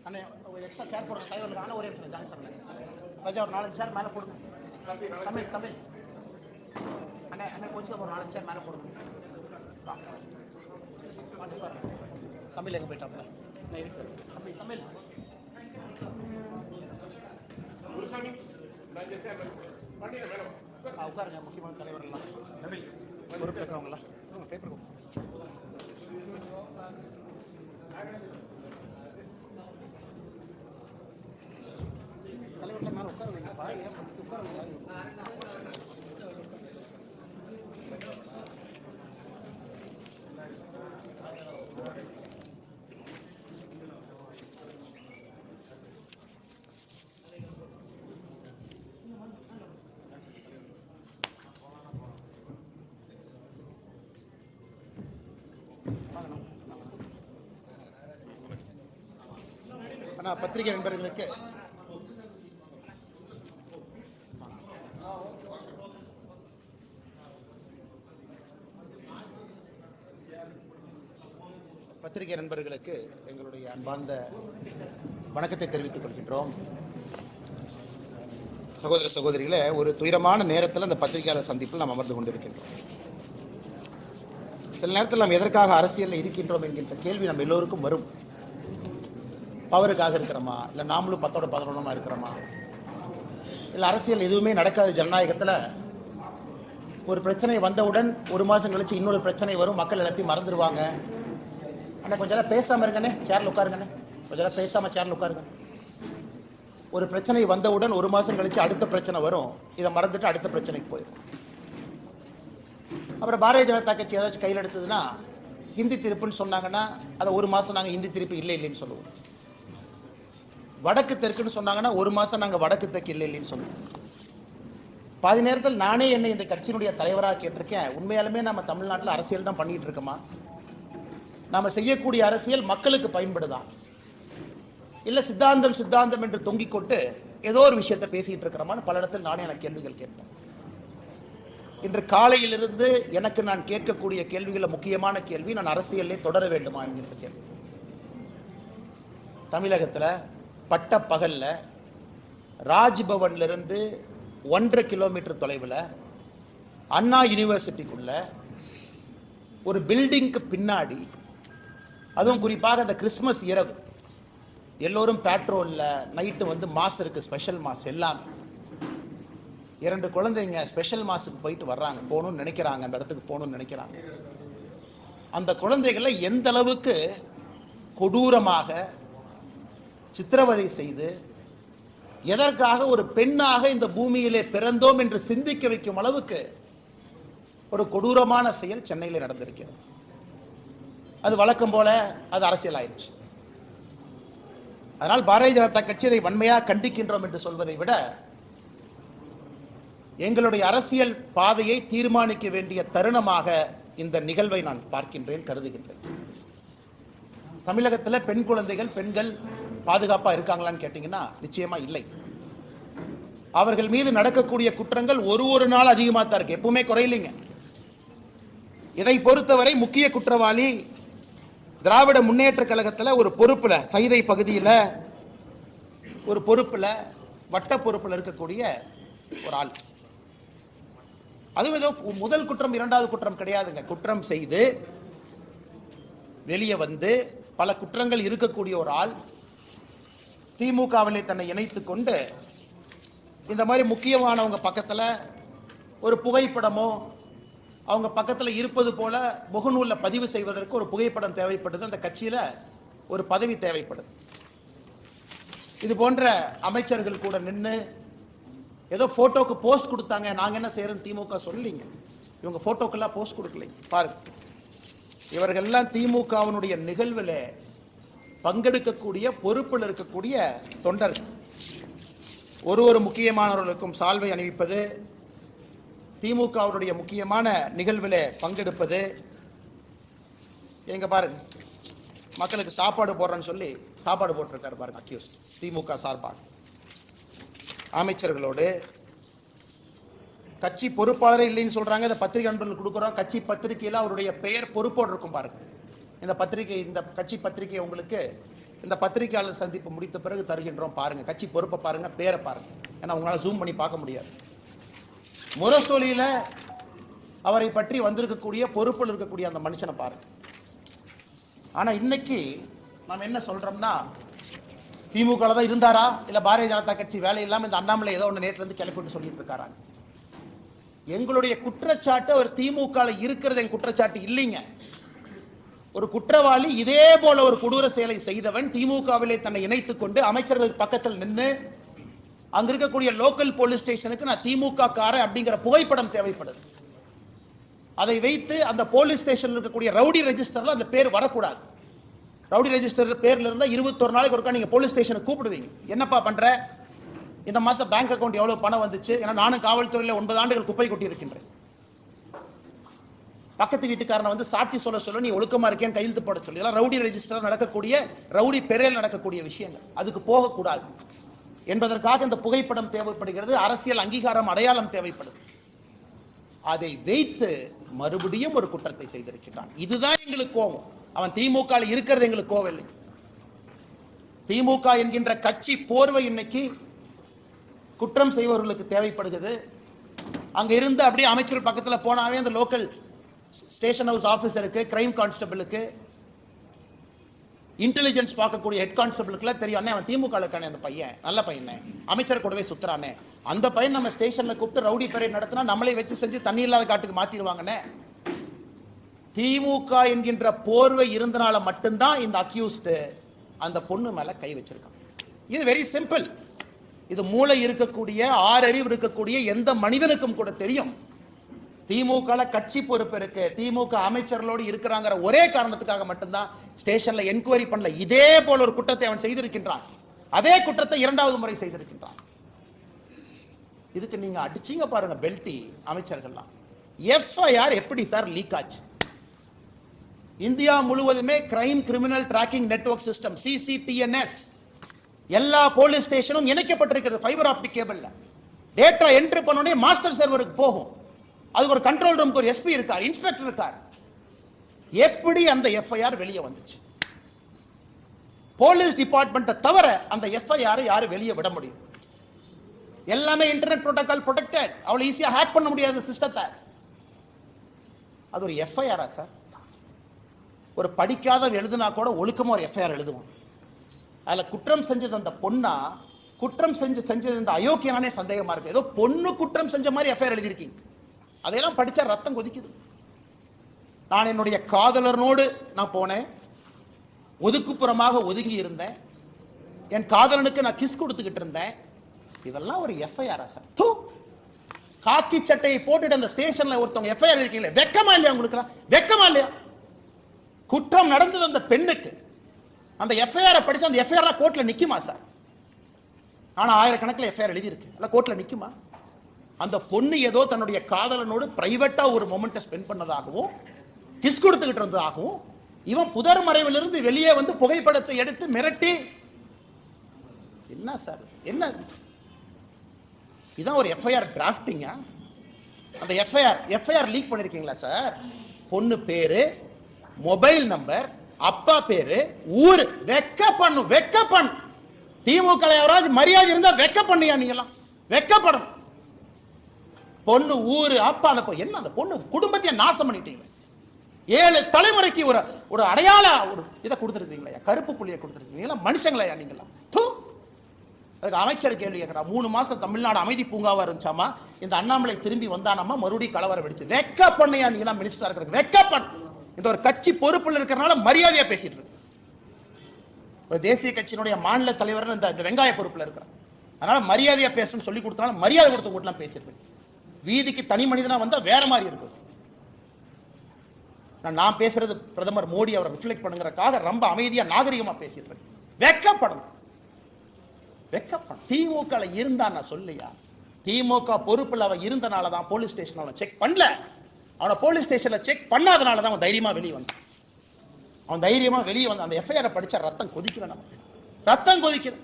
அண்ணே எக்ஸ்ட்ரா சேர் போடுங்க தலைவர்களுக்கு. ஆனால் ஒரே நிமிஷம் ஜாயின் பண்ணேன் ராஜா, ஒரு 4 சேர் மேலே போடுங்க. தமிழ் தமிழ் அண்ணே அண்ணே கொஞ்சம் ஒரு 4 சேர் மேலே போடுங்க. தமிழ் எங்கே போயிட்டாப்ல? தமிழ் தமிழ் உட்காருங்க. முக்கியமான தலைவர்கள்லாம் பொறுப்பு இருக்கவங்களா பேப்பர் தலைவர்கள் மேலே உட்கார வைங்கப்பா. உட்கார வைங்க. ஆனால் பத்திரிகை நண்பர்களுக்கு எங்களுடைய அன்பார்ந்த வணக்கத்தை தெரிவித்துக் கொள்கின்றோம். சகோதர சகோதரிகளே, ஒரு துயரமான நேரத்தில் அந்த பத்திரிகையாளர் சந்திப்பில் நாம் அமர்ந்து கொண்டிருக்கின்றோம். சில நேரத்தில் நாம் எதற்காக அரசியலில் இருக்கின்றோம் என்கின்ற கேள்வி நம்ம எல்லோருக்கும் வரும். பவருக்காக இருக்கிறோமா, இல்லை நாமளும் 10-11 இருக்கிறோமா, இல்லை அரசியல் எதுவுமே நடக்காத ஜனநாயகத்தில் ஒரு பிரச்சனை வந்தவுடன் ஒரு மாதம் கழிச்சு இன்னொரு பிரச்சனை வரும், மக்கள் எல்லாத்தையும் மறந்துடுவாங்க. ஆனால் கொஞ்சம் எல்லாம் பேசாமல் இருங்கண்ணே, சேரில் உட்காருங்கண்ணே, கொஞ்சம் எல்லாம் பேசாமல் சேரில் உட்காருங்க. ஒரு பிரச்சனை வந்தவுடன் ஒரு மாதம் கழிச்சு அடுத்த பிரச்சனை வரும், இதை மறந்துட்டு அடுத்த பிரச்சனைக்கு போயிடும். அப்புறம் பாரதிய ஜனதா கட்சி ஏதாச்சும் கையில் எடுத்ததுன்னா ஹிந்தி திருப்புன்னு சொன்னாங்கன்னா அதை ஒரு மாதம் நாங்கள் ஹிந்தி திருப்பு இல்லைன்னு சொல்லுவோம். வடக்கு தெற்குன்னு சொன்னாங்கன்னா ஒரு மாதம் நாங்கள் வடக்கு தெற்கு இல்லைன்னு சொல்லுவோம். பாதி நேரத்தில் நானே என்னை இந்த கட்சியினுடைய தலைவராக கேட்டிருக்கேன், உண்மையாலுமே நம்ம தமிழ்நாட்டில் அரசியல் தான் பண்ணிகிட்டு இருக்கோமா? நாம் செய்யக்கூடிய அரசியல் மக்களுக்கு பயன்படுதா, இல்லை சித்தாந்தம் சித்தாந்தம் என்று தொங்கிக் கொண்டு ஏதோ ஒரு விஷயத்தை பேசிகிட்டு இருக்கிறோமான்னு பல இடத்தில் நானே எனக்கு கேள்விகள் கேட்பேன். இன்று காலையிலிருந்து எனக்கு நான் கேட்கக்கூடிய கேள்விகளில் முக்கியமான கேள்வி, நான் அரசியலே தொடர வேண்டுமா என்கின்ற கேள்வி. தமிழகத்தில் பட்ட பகலில் ராஜ்பவன்லேருந்து 1.5 கிலோமீட்டர் தொலைவில் அண்ணா யூனிவர்சிட்டிக்குள்ள ஒரு பில்டிங்க்கு பின்னாடி, அதுவும் குறிப்பாக அந்த கிறிஸ்மஸ் இரவு எல்லோரும் பேட்ரோலில் நைட்டு மாஸ் இருக்குது, ஸ்பெஷல் மாஸ் எல்லாமே. 2 குழந்தைங்க ஸ்பெஷல் மாஸுக்கு போயிட்டு வர்றாங்க, போகணும்னு நினைக்கிறாங்க, அந்த இடத்துக்கு போகணும்னு நினைக்கிறாங்க. அந்த குழந்தைகளை எந்த அளவுக்கு கொடூரமாக சித்திரவதை செய்து எதற்காக ஒரு பெண்ணாக இந்த பூமியிலே பிறந்தோம் என்று சிந்திக்க வைக்கும் அளவுக்கு ஒரு கொடூரமான செயல் சென்னையில் நடந்திருக்கிறது. அது வழக்கம் போல அது அரசியல் ஆயிடுச்சு. அதனால் பாரதிய ஜனதா கட்சி இதை வன்மையாக கண்டிக்கின்றோம் என்று சொல்வதை விட எங்களுடைய அரசியல் பாதையை தீர்மானிக்க வேண்டிய தருணமாக இந்த நிகழ்வை நான் பார்க்கின்றேன், கருதுகின்றேன். தமிழகத்தில் பெண் குழந்தைகள், பெண்கள் பாதுகாப்பாக இருக்காங்களான்னு கேட்டிங்கன்னா நிச்சயமாக இல்லை. அவர்கள் மீது நடக்கக்கூடிய குற்றங்கள் ஒரு நாள் அதிகமாக தான் இருக்கு, எப்பவுமே குறையில்லைங்க. இதை பொறுத்தவரை முக்கிய குற்றவாளி திராவிட முன்னேற்ற கழகத்தில் ஒரு பொறுப்பில், சைதை பகுதியில் ஒரு பொறுப்பில், வட்ட பொறுப்பில் இருக்கக்கூடிய ஒரு ஆள். அதுவும் ஏதோ முதல் குற்றம் இரண்டாவது குற்றம் கிடையாதுங்க. குற்றம் செய்து வெளியே வந்து பல குற்றங்கள் இருக்கக்கூடிய ஒரு ஆள் திமுகவிலே தன்னை இணைத்துக் கொண்டு இந்த மாதிரி முக்கியமானவங்க பக்கத்தில் ஒரு புகைப்படமோ அவங்க பக்கத்தில் இருப்பது போல முகநூலில் பதிவு செய்வதற்கு ஒரு புகைப்படம் தேவைப்படுது. அந்த கட்சியில் ஒரு பதவி தேவைப்படுது. இது போன்ற அமைச்சர்கள் கூட நின்று ஏதோ ஃபோட்டோக்கு போஸ்ட் கொடுத்தாங்க, நாங்கள் என்ன செய்யறோம் திமுக சொல்லலைங்க. இவங்க ஃபோட்டோக்கெல்லாம் போஸ்ட் கொடுக்கலைங்க. பாருங்க, இவர்கள்லாம் திமுகவினுடைய நிகழ்வில் பங்கெடுக்கக்கூடிய பொறுப்பில் இருக்கக்கூடிய தொண்டர்கள். ஒரு முக்கியமானவர்களுக்கும் சால்வை அணிவிப்பது, திமுகவுடைய முக்கியமான நிகழ்வில் பங்கெடுப்பது. எங்க பாருங்க, மக்களுக்கு சாப்பாடு போடுறேன்னு சொல்லி சாப்பாடு போட்டிருக்காரு பாருங்க அக்யூஸ்ட். திமுக சார்பாக அமைச்சர்களோடு கட்சி பொறுப்பாளரே இல்லைன்னு சொல்றாங்க. இந்த பத்திரிகை நண்பர்கள் கொடுக்குறோம், கட்சி பத்திரிகையில் அவருடைய பெயர் பொறுப்போடு இருக்கும் பாருங்க. இந்த பத்திரிகை, இந்த கட்சி பத்திரிகை உங்களுக்கு இந்த பத்திரிகையாளர் சந்திப்பு முடித்த பிறகு தருகின்றோம், பாருங்க, கட்சி பொறுப்பை பாருங்க, பேரை பாருங்க. ஏன்னா உங்களால் ஜூம் பண்ணி பார்க்க முடியாது. முரசொலியில அவரை பற்றி வந்திருக்கக்கூடிய பொறுப்பில் இருக்கக்கூடிய அந்த மனுஷனை பாருங்க. ஆனா இன்னைக்கு நாம் என்ன சொல்றோம்னா, திமுக தான் இருந்தாரா இல்ல பாரதிய ஜனதா கட்சி வேலை இல்லாம இந்த அண்ணாமலை ஏதோ ஒன்று நேற்றுல இருந்து கிளப்பிட்டு சொல்லிட்டு இருக்காரா? எங்களுடைய குற்றச்சாட்டு அவர் திமுக இருக்கிறது என் குற்றச்சாட்டு இல்லைங்க. ஒரு குற்றவாளி இதே போல ஒரு கொடூர செயலை செய்தவன் திமுகவிலே தன்னை இணைத்துக் கொண்டு அமைச்சர்களுக்கு பக்கத்தில் நின்று அங்க இருக்கக்கூடிய லோக்கல் போலீஸ் ஸ்டேஷனுக்கு நான் திமுக காரன் அப்படிங்கிற புகைப்படம் தேவைப்படுது. அதை வைத்து அந்த போலீஸ் ஸ்டேஷனில் இருக்கக்கூடிய ரவுடி ரெஜிஸ்டர்ல அந்த பேர் வரக்கூடாது. ரவுடி ரெஜிஸ்டர் பேர்ல இருந்தா 21 நாளைக்கு ஒருக்கா நீங்க போலீஸ் ஸ்டேஷனுக்கு கூப்பிடுவீங்க. என்னப்பா பண்ற, இந்த மாசம் பேங்க் அக்கௌண்ட் எவ்வளவு பணம் வந்துச்சு? ஏன்னா நானும் காவல்துறையில் 9 ஆண்டுகள் குப்பை கொட்டி இருக்கின்றேன். பக்கத்து வீட்டுக்காரனை வந்து சாட்சி சொல்ல நீ ஒழுக்கமா இருக்கேன்னு கையெழுத்து போட சொல்லி, எல்லாம் ரவுடி ரெஜிஸ்டர் நடக்கக்கூடிய, ரவுடி பெயரில் நடக்கக்கூடிய விஷயங்கள். அதுக்கு போகக்கூடாது என்பதற்காக இந்த புகைப்படம் தேவைப்படுகிறது. அரசியல் அங்கீகாரம், அடையாளம் தேவைப்படுது. அதை வைத்து மறுபடியும் ஒரு குற்றத்தை செய்திருக்கிறான். இதுதான் எங்களுக்கு கோபம். அவன் திமுக இருக்கிறது எங்களுக்கு கோவம் இல்லை. திமுக என்கின்ற கட்சி போர்வை இன்னைக்கு குற்றம் செய்வர்களுக்கு தேவைப்படுகிறது. அங்க இருந்து அப்படியே அமைச்சர் பக்கத்தில் போனாவே அந்த லோக்கல் ஸ்டேஷன் ஹவுஸ் ஆஃபீஸருக்கு, கிரைம் கான்ஸ்டபிளுக்கு, இன்டெலிஜென்ஸ் பார்க்கக்கூடிய ஹெட் கான்ஸ்டபிளுக்குலாம் தெரியும், அண்ணே அவன் திமுக இருக்கானே, அந்த பையன் நல்ல பையனே, அமைச்சர் கூடவே சுத்துறானே, அந்த பையன் நம்ம ஸ்டேஷன்ல கூப்பிட்டு ரவுடி பரேட் நடத்தினா நம்மளே வச்சு செஞ்சு தண்ணி இல்லாத காட்டுக்கு மாத்திடுவாங்கண்ணே. திமுக என்கின்ற போர்வை இருந்தனால மட்டும்தான் இந்த அக்யூஸ்ட் அந்த பொண்ணு மேல கை வச்சிருக்கான். இது வெரி சிம்பிள். இது மூளை இருக்கக்கூடிய, ஆறறிவு இருக்கக்கூடிய எந்த மனிதனுக்கும் கூட தெரியும். திமுக கட்சி பொறுப்பு இருக்கு, திமுக அமைச்சர்களோடு இருக்கிறாங்கிற ஒரே காரணத்துக்காக மட்டும்தான் ஸ்டேஷன்ல என்கொயரி பண்ணல. இதே போல ஒரு குற்றத்தை அவன் செய்திருக்கின்றான். அதே குற்றத்தை 2வது முறை செய்திருக்கின்றான். இதுக்கு நீங்க அடிச்சீங்க பாருங்க பெல்டி அமைச்சர்கள்லாம். எஃப்ஐஆர் எப்படி சார் லீக் ஆச்சு? இந்தியா முழுவதுமே crime criminal tracking network system CCTNS எல்லா போலீஸ் ஸ்டேஷனும் இணைக்கப்பட்டிருக்கிறது ஃபைபர் ஆப்டிக் கேபிள்ல. டேட்டா என்ட்ரி பண்ணோடனே மாஸ்டர் சர்வருக்கு போகும். அதுக்கு ஒரு கண்ட்ரோல் ரூமுக்கு ஒரு SP இருக்கார், இன்ஸ்பெக்டர் இருக்கார். எப்படி அந்த எஃப்ஐஆர் வெளியே வந்துச்சு? போலீஸ் டிபார்ட்மெண்ட்டை தவிர அந்த எஃப்ஐஆர் யாரு வெளியே விட முடியும்? எல்லாமே இன்டர்நெட் புரோட்டோகால் ப்ரொடெக்டட். அவ்வளவு ஈஸியா ஹேக் பண்ண முடியாத சிஸ்டத்தை. அது ஒரு எஃப்ஐஆரா சார்? ஒரு படிக்காத எழுதுனா கூட ஒழுக்கமா ஒரு எஃப்ஐஆர் எழுதுவோம். அதுல குற்றம் செஞ்சது அந்த பொண்ணா, குற்றம் செஞ்சது இந்த அயோக்கியனானே சந்தேகமா இருக்கு. ஏதோ பொண்ணு குற்றம் செஞ்ச மாதிரி எஃப்ஐஆர் எழுதியிருக்கீங்க. அதையெல்லாம் படிச்சா ரத்தம் கொதிக்குது. நான் என்னுடைய காதலனோடு நான் போனேன், ஒதுக்குப்புறமாக ஒதுங்கி இருந்தேன், என் காதலனுக்கு நான் கிஸ் கொடுத்துக்கிட்டு இருந்தேன். இதெல்லாம் ஒரு எஃப்ஐஆரா சார்? தூ, காக்கி சட்டையை போட்டுட்டு அந்த ஸ்டேஷன்ல ஒருத்தவங்க எஃப்ஐஆர் இருக்கீங்களே, வெக்கமா இல்லையா உங்களுக்கு? வெக்கமா இல்லையா? குற்றம் நடந்தது அந்த பெண்ணுக்கு. அந்த எஃப்ஐஆர் படிச்சு அந்த எஃப்ஐஆர் கோர்ட்ல நிக்குமா சார்? ஆனா ஆயிரக்கணக்கில் எஃப்ஐஆர் எழுதி இருக்கு, அல்ல கோர்ட்ல நிக்குமா? அந்த பொண்ணு ஏதோ தன்னுடைய காதலனோடு பிரைவேட்டா ஒரு மொமெண்ட்டை ஸ்பெண்ட் பண்ணதாகவும் கிஸ் கொடுத்துக்கிட்டு இருந்ததாகவும் இவன் புதர் மறைவிலிருந்து வெளியே வந்து புகைப்படத்தை எடுத்து மிரட்டி, என்ன சார் என்ன இதான் ஒரு எஃப்ஐஆர் டிராஃப்டிங்கா? அந்த எஃப்ஐஆர் லீக் பண்ணிருக்கீங்களா சார்? பொண்ணு பேரு, மொபைல் நம்பர், அப்பா பேரு, ஊரு. வெக்க பண்ணு. திமுக எவராஜ் மரியாதை இருந்தா வெக்க பண்ணியா? நீங்களாம் வெக்கப்படும். பொண்ணு, ஊரு, அப்பா, அந்த என்ன அந்த பொண்ணு குடும்பத்தையே நாசம் பண்ணிட்டீங்க. 7 தலைமுறைக்கு ஒரு அடையாள ஒரு இதை கொடுத்துருக்கீங்களா? கருப்பு புள்ளியை கொடுத்துருக்கீங்களா? மனுஷங்களையா நீங்களாம்? அதுக்கு அமைச்சர் கேள்வி கேட்கிறா. 3 மாசம் தமிழ்நாடு அமைதி பூங்காவா இருந்துச்சாமா, இந்த அண்ணாமலை திரும்பி வந்தானாமா, மறுபடியும் கலவரம் வெடிச்சு. வெக்க பண்ணியா நீங்களாம் மினிஸ்டரா இருக்கிறது? வெக்கப்பண். இந்த ஒரு கட்சி பொறுப்பில் இருக்கிறனால மரியாதையா பேசிட்டு இருக்கு. தேசிய கட்சியினுடைய மாநில தலைவர் இந்த வெங்காய பொறுப்பில் இருக்கிறார். அதனால மரியாதையா பேசணும்னு சொல்லி கொடுத்தனால மரியாதை கொடுத்து கூட்டலாம் பேசிட்டு இருக்கு. வீதிக்கு தனி மனிதனா வந்தா வேற மாதிரி இருக்கும். நான் பேசுறது பிரதமர் மோடி அவரை ரிஃப்ளெக்ட் பண்ணுங்கிறதுக்காக ரொம்ப அமைதியா நாகரிகமா பேசிட்டு இருக்கு. வெக்கப்படணும். திமுக இருந்தா நான் சொல்லியா? திமுக பொறுப்பில் அவன் இருந்தனால தான் போலீஸ் ஸ்டேஷன் அவனை செக் பண்ணல. அவனை போலீஸ் ஸ்டேஷன்ல செக் பண்ணாதனால தான் அவன் தைரியமா வெளியே வந்தான். அவன் தைரியமா வெளியே வந்து அந்த எஃப்ஐஆர் படிச்சா ரத்தம் கொதிக்கல. நமக்கு ரத்தம் கொதிக்கல.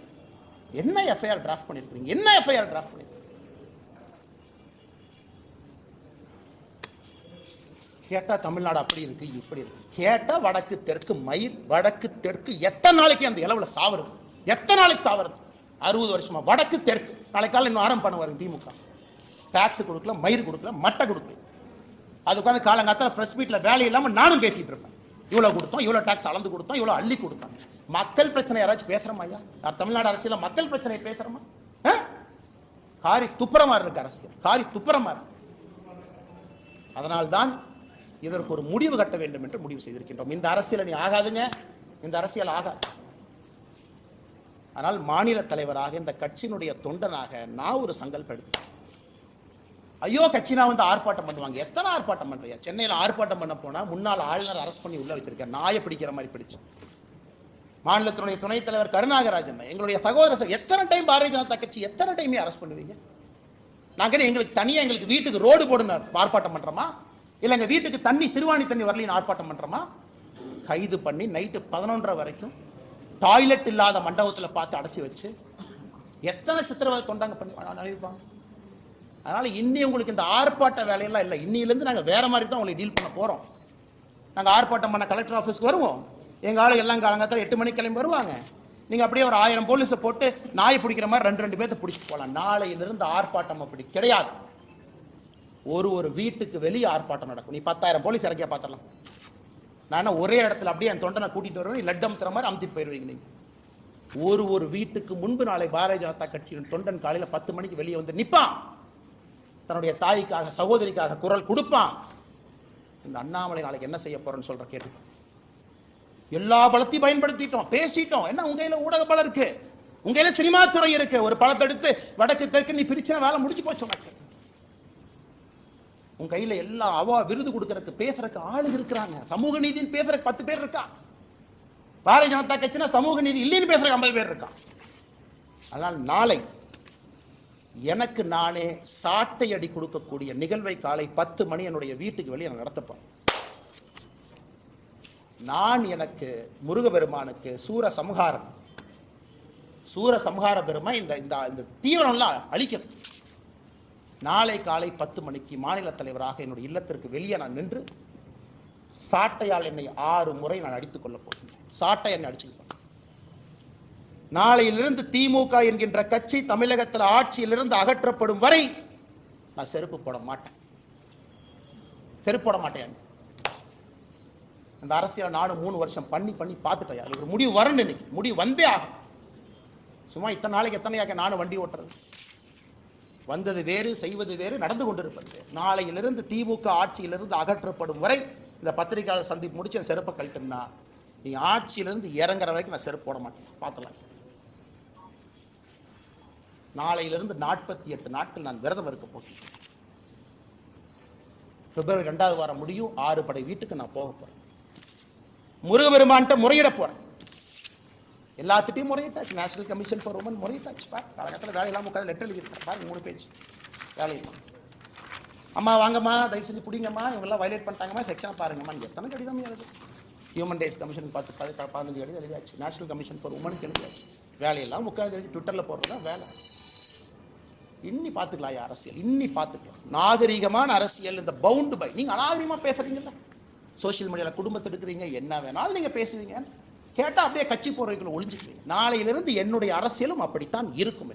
என்ன எஃப்ஐஆர் டிராஃப்ட் பண்ணிருக்கீங்க? என்ன எஃப்ஐஆர் டிராஃப்ட் பண்ணி கேட்டா தமிழ்நாடு அப்படி இருக்கு இப்படி இருக்கு, கேட்டா வடக்கு தெற்கு மயில், வடக்கு தெற்கு எத்தனை நாளைக்கு அந்த இளவுல சாவறது, எத்தனை நாளைக்கு சாவறது, 60 வருஷமா வடக்கு தெற்கு. நாளைக்கு காலையில் இன்னும் ஆரம்பம் பண்ணுவாரு திமுக. டாக்ஸ் கொடுக்கல, மயிர் கொடுக்கல, மட்டை கொடுக்கல. அது உட்காந்து காலங்காத்தால பிரஸ் மீட்ல வேலை இல்லாம நானும் பேசிட்டு இருப்பேன். இவ்வளவு கொடுத்தோம், இவ்வளவு டாக்ஸ் அளந்து கொடுத்தோம், இவ்வளவு அள்ளி கொடுத்தோம். மக்கள் பிரச்சனை யாராச்சும் பேசுறோமா ஐயா? தமிழ்நாடு அரசியல மக்கள் பிரச்சனை பேசுறோமா? காரி துப்புரமா இருக்கு அரசியல், காரி துப்புரமா இருக்கு. அதனால்தான் இதற்கு ஒரு முடிவு கட்ட வேண்டும் என்று முடிவு செய்திருக்கின்றோம். இந்த அரசியல் நீ ஆகாதுங்க, இந்த அரசியல் ஆகாது. ஆனால் மாநில தலைவராக இந்த கட்சியினுடைய தொண்டனாக நான் ஒரு சங்கல்பம் எடுத்துட்டேன். ஐயோ கட்சினா வந்து ஆர்ப்பாட்டம் பண்ணுவாங்க. எத்தனை ஆர்ப்பாட்டம் பண்றியா? சென்னையில் ஆர்ப்பாட்டம் பண்ண போனா முன்னாள் ஆளுநர் அரெஸ்ட் பண்ணி உள்ள வச்சிருக்கேன், நாயை பிடிக்கிற மாதிரி பிடிச்சு. மாநிலத்தினுடைய துணைத் தலைவர் கருணாகராஜன், எங்களுடைய சகோதரர், எத்தனை டைம் பாரதிய ஜனதா கட்சி எத்தனை டைமே அரெஸ்ட் பண்ணுவீங்க? நாங்க எங்களுக்கு தனியாக எங்களுக்கு வீட்டுக்கு ரோடு போடுன்னு ஆர்ப்பாட்டம் பண்றோமா? இல்லை எங்க வீட்டுக்கு தண்ணி சிறுவாணி தண்ணி வரலின்னு ஆர்ப்பாட்டம் பண்றோமா? கைது பண்ணி நைட்டு 11:30 வரைக்கும் டாய்லெட் இல்லாத மண்டபத்தில் பார்த்து அடைச்சி வச்சு எத்தனை சித்திரவதை தொண்டாங்க பண்ணி அனுப்பிப்பாங்க. அதனால இன்னி உங்களுக்கு இந்த ஆர்ப்பாட்ட வேலையெல்லாம் இல்லை. இன்னிலிருந்து நாங்கள் வேற மாதிரி தான் உங்களை டீல் பண்ண போறோம். நாங்கள் ஆர்ப்பாட்டம் பண்ண கலெக்டர் ஆஃபீஸ்க்கு வருவோம். எங்க ஆளு எல்லாம் காலங்காத்தால 8 மணிக்கு கிளம்பி வருவாங்க. நீங்க அப்படியே ஒரு 1000 போலீஸை போட்டு நாயை பிடிக்கிற மாதிரி 2 பேர்த்த பிடிச்சிட்டு போகலாம். நாளையிலிருந்து ஆர்ப்பாட்டம் அப்படி கிடையாது. ஒரு வீட்டுக்கு வெளியே ஆர்ப்பாட்டம் நடக்கும். நீ 10,000 போலீஸ் இறக்கியா பார்த்துடலாம். நான் ஒரே இடத்துல அப்படியே என் தொண்டனை கூட்டிட்டு வருவேன், லட் அமுத்துற மாதிரி அமுத்திட்டு போயிடுவீங்க. நீங்க ஒரு வீட்டுக்கு முன்பு நாளை பாரதிய ஜனதா கட்சியின் தொண்டன் காலையில் 10 மணிக்கு வெளியே வந்து நிற்பான். தன்னுடைய தாய்க்காக சகோதரிக்காக குரல் கொடுப்பான். இந்த அண்ணாமலை நாளைக்கு என்ன செய்ய போறேன்னு சொல்ற கேட்டு எல்லா பலத்தையும் பயன்படுத்திட்டோம், பேசிட்டோம். என்ன உங்க கையில ஊடக பலம் இருக்கு, உங்க கையில சினிமா துறை இருக்கு. ஒரு படத்தை எடுத்து வடக்கு தெற்கு நீ பிரிச்சா வேலை முடிஞ்சு போச்சு. உனக்கு உங்க கையில எல்லா விருது கொடுக்கறதுக்கு பேசுறதுக்கு ஆளு இருக்கிறாங்க. சமூக நீதினு பேசுறதுக்கு 10 பேர் இருக்கா. பாரதிய ஜனதா கட்சினா சமூக நீதி இல்லைன்னு பேசுறதுக்கு 50 பேர் இருக்கா. அதனால் நாளை எனக்கு நானே சாட்டை அடி கொடுக்கக்கூடிய நிகழ்வை காலை 10 மணி என்னுடைய வீட்டுக்கு வெளியே நான் நடத்தப்போம். நான் எனக்கு முருகபெருமானுக்கு சூர சம்ஹார பெருமை இந்த தீவிரம்லாம் அழிக்கிறது. நாளை காலை 10 மணிக்கு மாநில தலைவராக என்னுடைய இல்லத்திற்கு வெளியே நான் நின்று சாட்டையால் என்னை 6 முறை நான் அடித்துக் கொள்ளப் போகிறேன். சாட்டை என்னை அடிச்சுக்கிட்டேன். நாளையிலிருந்து திமுக என்கின்ற கட்சி தமிழகத்தில் ஆட்சியிலிருந்து அகற்றப்படும் வரை நான் செருப்பு போட மாட்டேன். செருப்பு போட மாட்டேன். அந்த அரசியல் நானும் 3 வருஷம் பண்ணி பார்த்துட்டேன். அது ஒரு முடிவு வரணும். இன்னைக்கு முடிவு வந்தே ஆகும். சும்மா இத்தனை நாளைக்கு எத்தனையாக நானும் வண்டி ஓட்டுறது. வந்தது வேறு, செய்வது வேறு, நடந்து கொண்டிருப்பது. நாளையிலிருந்து திமுக ஆட்சியிலிருந்து அகற்றப்படும் வரை இந்த பத்திரிகையாளர் சந்திப்பு முடிச்சு என் செருப்பை கழட்டுனா நீ ஆட்சியிலிருந்து இறங்குற வரைக்கும் நான் செருப்பு போட மாட்டேன். பார்த்துலாம். நாளையிலிருந்து 48 நாட்கள் நான் விரதம் இருக்க போகிறேன். பிப்ரவரி 2வது வாரம் முடியும். 6 படை வீட்டுக்கு நான் போக போறேன். முருகபெருமான்கிட்ட முறையிட போறேன். எல்லாத்திட்டையும் முறையிட்டாச்சு. நேஷனல் கமிஷன் ஃபார் உமன் முறையிட்டாச்சு. காலகட்டத்தில் வேலையெல்லாம் உட்காந்து லெட்டர் எழுதியிருக்கேன். பாருங்க 3 பேஜ் வேலையெல்லாம். அம்மா வாங்கம்மா, தயவு செஞ்சு பிடிங்கம்மா, இவங்கெல்லாம் வயலேட் பண்ணிட்டாங்கம்மா, செக்ஷனாக பாருங்கம்மா. எத்தனை கடிதம் எழுது. ஹியூமன் ரைட்ஸ் கமிஷன் 15 கடிதம் எழுதியாச்சு. நேஷனல் கமிஷன் ஃபார் உமனுக்கு எழுதியாச்சு. வேலையெல்லாம் உட்காந்து எழுதி ட்விட்டரில் போடுறதா வேலை. இன்னி பார்த்துக்கலாம் அரசியல், இன்னி பார்த்துக்கலாம். நாகரீகமான அரசியல். இந்த பவுண்டு பை நீங்கள் அநாகரிகமாக பேசுறீங்கல்ல, சோசியல் மீடியாவில் குடும்பத்தை எடுக்கிறீங்க, என்ன வேணாலும் நீங்கள் பேசுவீங்க. கேட்டால் அப்படியே கட்சி போறவைக்குள்ள ஒளிஞ்சுக்குவீங்க. நாளையிலிருந்து என்னுடைய அரசியலும் அப்படித்தான் இருக்கும்.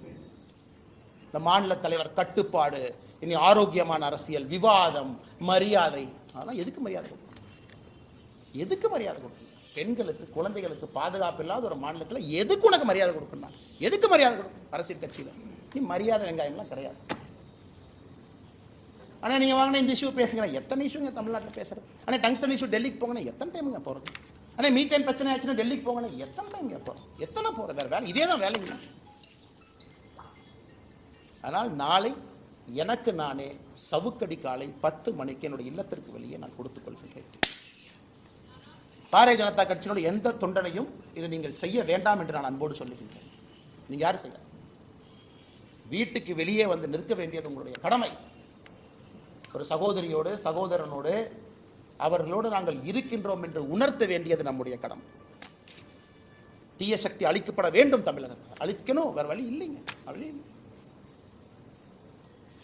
இந்த மாநில தலைவர் கட்டுப்பாடு, இனி ஆரோக்கியமான அரசியல், விவாதம், மரியாதை. அதெல்லாம் எதுக்கு மரியாதை கொடுக்கணும்? எதுக்கு மரியாதை கொடுக்கணும்? பெண்களுக்கு குழந்தைகளுக்கு பாதுகாப்பு இல்லாத ஒரு மாநிலத்தில் எதுக்கு உனக்கு மரியாதை கொடுக்கணும்? எதுக்கு மரியாதை கொடுக்கணும்? அரசியல் கட்சியில் நீ மரியாதை வெங்காயம்லாம் கிடையாது. ஆனால் நீங்கள் வாங்கின இந்த இஷ்யூ பேசுகிறேன். எத்தனை இஷ்யூங்க தமிழ்நாட்டில் பேசுறது? ஆனால் டங்ஸ்டன் இஷ்யூ டெல்லிக்கு போங்கன்னா எத்தனை டைமுங்க போகிறது? ஆனால் மீத்தேன் பிரச்சனை ஆச்சுன்னா டெல்லிக்கு போங்கன்னா எத்தனை டைம் போகிறோம்? எத்தனை போகிறது? வேறு வேலை இதே தான் வேலைங்க. அதனால் நாளை எனக்கு நானே சவுக்கடி காலை 10 மணிக்கு என்னுடைய இல்லத்திற்கு வெளியே நான் கொடுத்துக் கொள்கிறேன். பாரதிய ஜனதா கட்சியினுடைய எந்த தொண்டனையும் இதை நீங்கள் செய்ய வேண்டாம் என்று நான் அன்போடு சொல்லுகின்றேன். நீங்கள் யாரும் செய்ய, வீட்டுக்கு வெளியே வந்து நிற்க வேண்டியது உங்களுடைய கடமை. ஒரு சகோதரியோடு சகோதரனோடு அவர்களோடு நாங்கள் இருக்கின்றோம் என்று உணர்த்த வேண்டியது நம்முடைய கடமை. தீய சக்தி அழிக்கப்பட வேண்டும். தமிழகத்தில் அழிக்கணும், வேற வழி இல்லைங்க. வழி இல்லை.